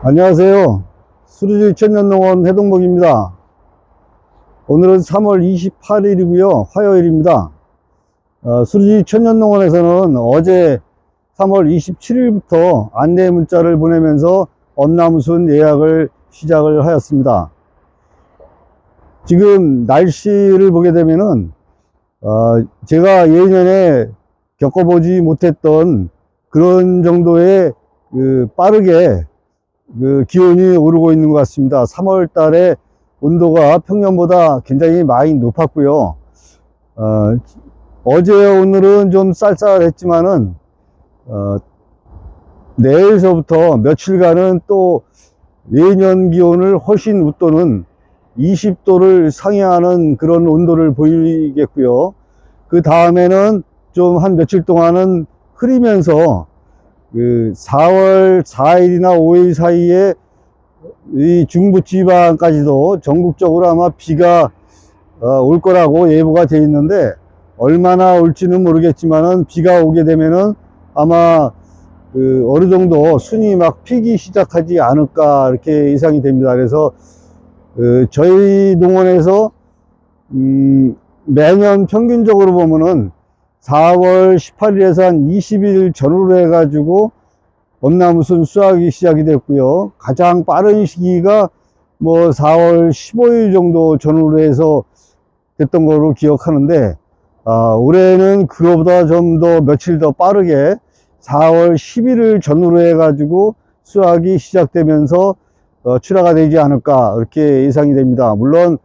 안녕하세요. 수리지 천년농원 해동목입니다. 오늘은 3월 28일이고요. 화요일입니다. 수리지 천년농원에서는 어제 3월 27일부터 안내 문자를 보내면서 엄나무순 예약을 시작을 하였습니다. 지금 날씨를 보게 되면은 제가 예년에 겪어보지 못했던 그런 정도의 빠르게 기온이 오르고 있는 것 같습니다. 3월 달에 온도가 평년보다 굉장히 많이 높았고요. 어제 오늘은 좀 쌀쌀했지만은 내일서부터 며칠간은 또 예년 기온을 훨씬 웃도는 20도를 상회하는 그런 온도를 보이겠고요. 그 다음에는 좀 한 며칠 동안은 흐리면서 4월 4일이나 5일 사이에 이 중부지방까지도 전국적으로 아마 비가 올 거라고 예보가 되어 있는데, 얼마나 올지는 모르겠지만은 비가 오게 되면은 아마 어느 정도 순이 막 피기 시작하지 않을까 이렇게 예상이 됩니다. 그래서 저희 농원에서 매년 평균적으로 보면은 4월 18일에서 한 20일 전후로 해가지고 엄나무순 수확이 시작이 됐고요. 가장 빠른 시기가 뭐 4월 15일 정도 전후로 해서 됐던 거로 기억하는데, 올해는 그거보다 좀 더 며칠 더 빠르게 4월 11일 전후로 해가지고 수확이 시작되면서 출하가 되지 않을까 이렇게 예상이 됩니다. 물론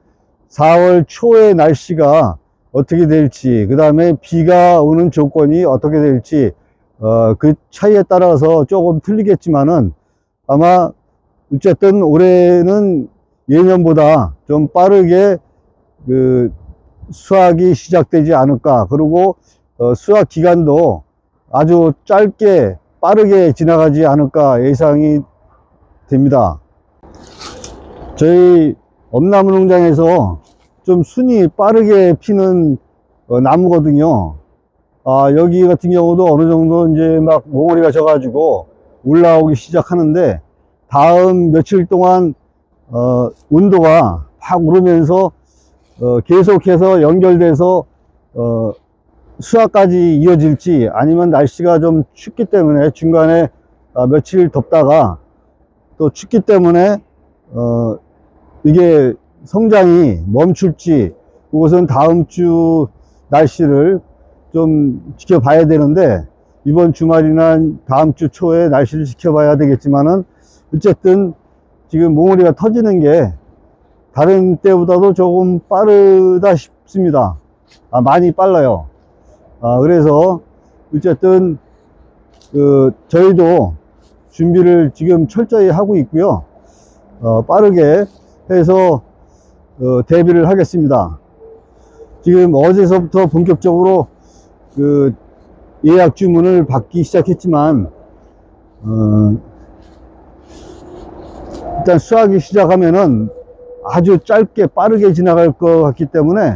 4월 초의 날씨가 어떻게 될지, 그 다음에 비가 오는 조건이 어떻게 될지 그 차이에 따라서 조금 틀리겠지만은, 아마 어쨌든 올해는 예년보다 좀 빠르게 수확이 시작되지 않을까. 그리고 수확 기간도 아주 짧게 빠르게 지나가지 않을까 예상이 됩니다. 저희 엄나무 농장에서 좀 순이 빠르게 피는 나무거든요. 여기 같은 경우도 어느 정도 이제 막 몽우리가 져가지고 올라오기 시작하는데, 다음 며칠 동안 온도가 확 오르면서 계속해서 연결돼서 수확까지 이어질지, 아니면 날씨가 좀 춥기 때문에 중간에 며칠 덥다가 또 춥기 때문에 이게 성장이 멈출지, 그것은 다음 주 날씨를 좀 지켜봐야 되는데, 이번 주말이나 다음 주 초에 날씨를 지켜봐야 되겠지만은, 어쨌든 지금 몽우리가 터지는 게 다른 때보다도 조금 빠르다 싶습니다. 많이 빨라요. 그래서 어쨌든 저희도 준비를 지금 철저히 하고 있고요. 빠르게 해서 대비를 하겠습니다. 지금 어제서부터 본격적으로 예약 주문을 받기 시작했지만, 일단 수확이 시작하면은 아주 짧게 빠르게 지나갈 것 같기 때문에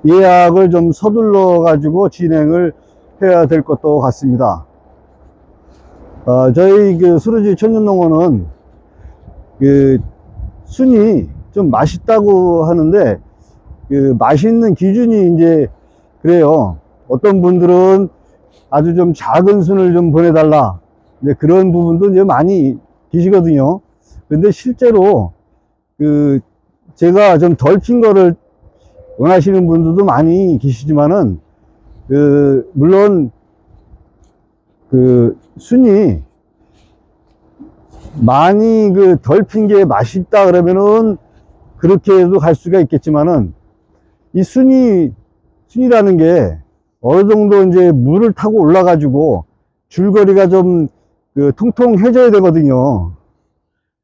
예약을 좀 서둘러 가지고 진행을 해야 될 것도 같습니다. 저희 수루지 천년농원은 순이 좀 맛있다고 하는데, 맛있는 기준이 이제 그래요. 어떤 분들은 아주 좀 작은 순을 좀 보내달라, 이제 그런 부분도 이제 많이 계시거든요. 근데 실제로 제가 좀 덜 핀 거를 원하시는 분들도 많이 계시지만은, 물론 순이 많이 덜 핀 게 맛있다 그러면은 그렇게도 갈 수가 있겠지만은, 이 순이라는 게 어느 정도 이제 물을 타고 올라가지고 줄거리가 좀 통통해져야 되거든요.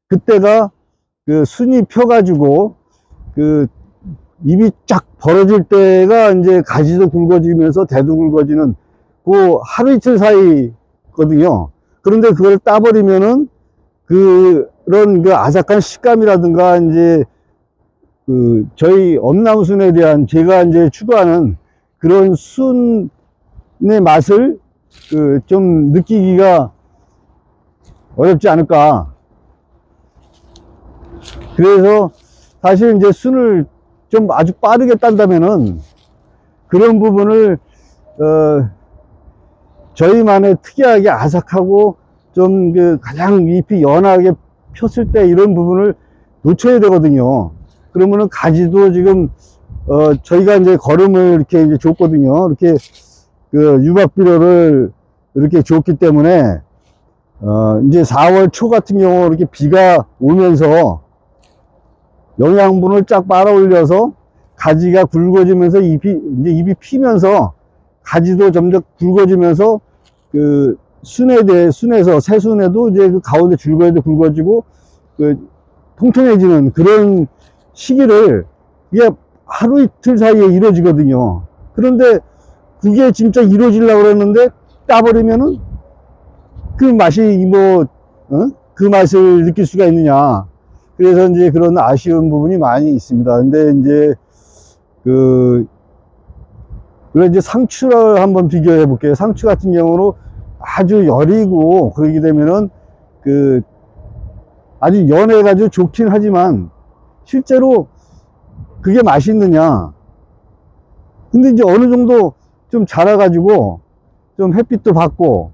그때가 순이 펴가지고 입이 쫙 벌어질 때가 이제 가지도 굵어지면서 대도 굵어지는 하루 이틀 사이거든요. 그런데 그걸 따버리면은 그런 아삭한 식감이라든가, 이제 저희 엄나무순에 대한 제가 이제 추구하는 그런 순의 맛을 좀 느끼기가 어렵지 않을까 그래서 사실 이제 순을 좀 아주 빠르게 딴다면은 그런 부분을 저희만의 특이하게 아삭하고 좀 그 가장 잎이 연하게 폈을 때 이런 부분을 놓쳐야 되거든요. 그러면은 가지도 지금 저희가 이제 거름을 이렇게 이제 줬거든요. 이렇게 그 유박비료를 이렇게 줬기 때문에 이제 4월 초 같은 경우 이렇게 비가 오면서 영양분을 쫙 빨아 올려서 가지가 굵어지면서 잎이 피면서 가지도 점점 굵어지면서 그 순에서 새순에도 이제 그 가운데 줄거에도 굵어지고 그 통통해지는 그런 시기를 이게 하루 이틀 사이에 이루어지거든요. 그런데 그게 진짜 이루어지려고 그랬는데 따버리면은 그 맛이 그 맛을 느낄 수가 있느냐. 그래서 이제 그런 아쉬운 부분이 많이 있습니다. 근데 이제 그래 이제 상추를 한번 비교해 볼게요. 상추 같은 경우로 아주 여리고 그러게 되면은 아주 연해가지고 좋긴 하지만 실제로 그게 맛있느냐. 근데 이제 어느 정도 좀 자라가지고 좀 햇빛도 받고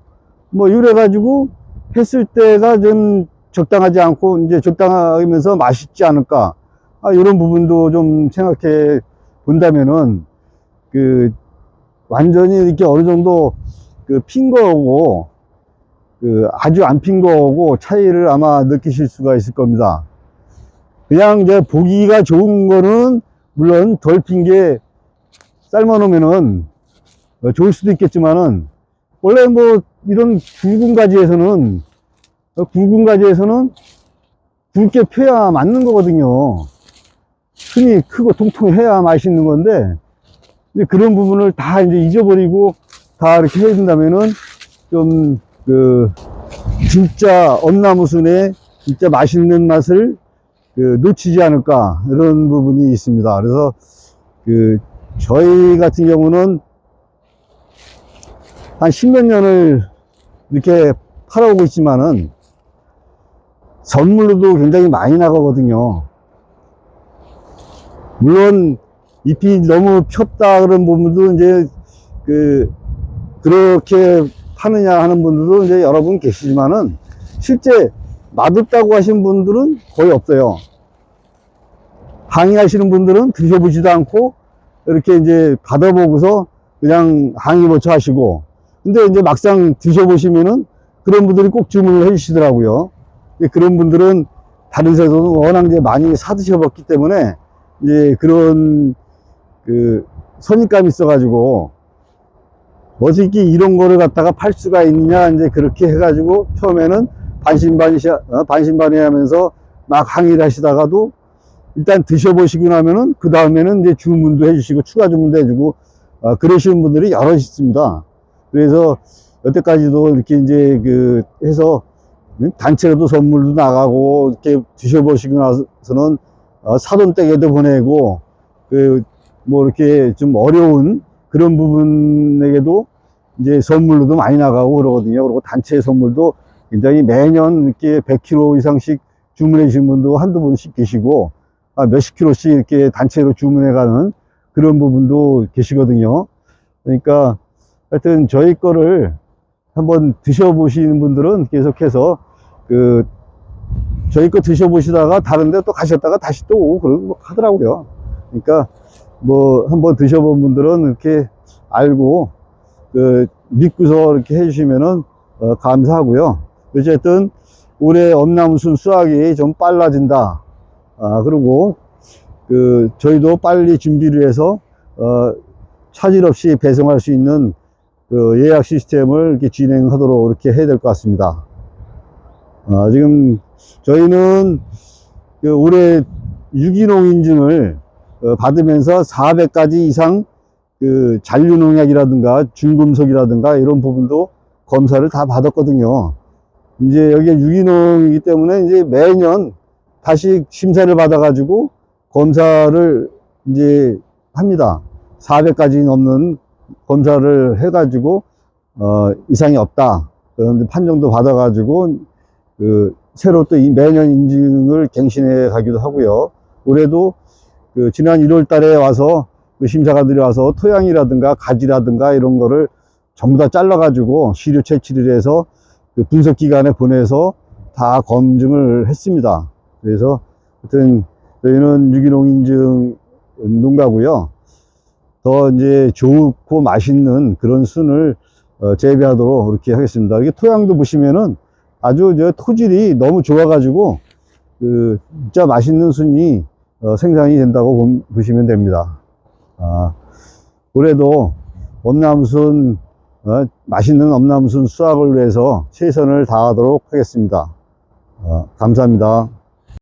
뭐 이래가지고 했을 때가 좀 적당하지 않고 이제 적당하면서 맛있지 않을까. 이런 부분도 좀 생각해 본다면은 완전히 이렇게 어느 정도 핀 거하고 아주 안 핀 거하고 차이를 아마 느끼실 수가 있을 겁니다. 그냥 이제 보기가 좋은 거는 물론 덜 핀 게 삶아 놓으면은 좋을 수도 있겠지만은 원래 뭐 이런 굵은 가지에서는 굵게 펴야 맞는 거거든요. 순이 크고 통통해야 맛있는 건데 이제 그런 부분을 다 이제 잊어버리고 다 이렇게 해야 된다면은 좀 진짜 엄나무순의 진짜 맛있는 맛을 놓치지 않을까 이런 부분이 있습니다. 그래서 저희 같은 경우는 한 10몇 년을 이렇게 팔아오고 있지만은 선물로도 굉장히 많이 나가거든요. 물론 잎이 너무 폈다 그런 부분도 이제 그렇게 파느냐 하는 분들도 이제 여러분 계시지만은 실제 맛없다고 하시는 분들은 거의 없어요. 항의하시는 분들은 드셔보지도 않고 이렇게 이제 받아보고서 그냥 항의 모처 하시고, 근데 이제 막상 드셔보시면은 그런 분들이 꼭 주문을 해주시더라고요. 그런 분들은 다른 데서도 워낙 이제 많이 사드셔봤기 때문에 이제 그런 선입감이 있어가지고 어떻게 이런 거를 갖다가 팔 수가 있느냐 이제 그렇게 해가지고 처음에는 반신반의 하면서 막 항의를 하시다가도 일단 드셔보시고 나면은 그 다음에는 이제 주문도 해주시고 추가 주문도 해주고 그러시는 분들이 여럿 있습니다. 그래서 여태까지도 이렇게 이제 해서 단체로도 선물도 나가고 이렇게 드셔보시고 나서는 사돈댁에도 보내고 뭐 이렇게 좀 어려운 그런 부분에게도 이제 선물로도 많이 나가고 그러거든요. 그리고 단체 선물도 굉장히 매년 이렇게 100kg 이상씩 주문해 주신 분도 한두 분씩 계시고 몇십 킬로씩 이렇게 단체로 주문해 가는 그런 부분도 계시거든요. 그러니까 하여튼 저희 거를 한번 드셔보시는 분들은 계속해서 저희 거 드셔보시다가 다른데 또 가셨다가 다시 또 오고 그러고 하더라고요. 그러니까 뭐 한번 드셔본 분들은 이렇게 알고 믿고서 이렇게 해주시면은 감사하고요. 어쨌든 올해 엄나무순 수확이 좀 빨라진다. 그리고 저희도 빨리 준비를 해서 차질 없이 배송할 수 있는 예약 시스템을 이렇게 진행하도록 이렇게 해야 될 것 같습니다. 지금 저희는 올해 유기농 인증을 받으면서 400가지 이상 잔류농약이라든가 중금속이라든가 이런 부분도 검사를 다 받았거든요. 이제 여기가 유기농이기 때문에 이제 매년 다시 심사를 받아가지고 검사를 이제 합니다. 400가지 넘는 검사를 해가지고 이상이 없다. 그런데 판정도 받아가지고 새로 또 매년 인증을 갱신해 가기도 하고요. 올해도 그 지난 1월 달에 와서 그 심사관들이 와서 토양이라든가 가지라든가 이런 거를 전부 다 잘라 가지고 시료 채취를 해서 그 분석기관에 보내서 다 검증을 했습니다. 그래서 하여튼 저희는 유기농 인증 농가고요. 더 이제 좋고 맛있는 그런 순을 재배하도록 그렇게 하겠습니다. 이게 토양도 보시면은 아주 저 토질이 너무 좋아가지고 그 진짜 맛있는 순이 생산이 된다고 보시면 됩니다. 올해도 엄나무순 맛있는 엄나무순 수확을 위해서 최선을 다하도록 하겠습니다. 감사합니다.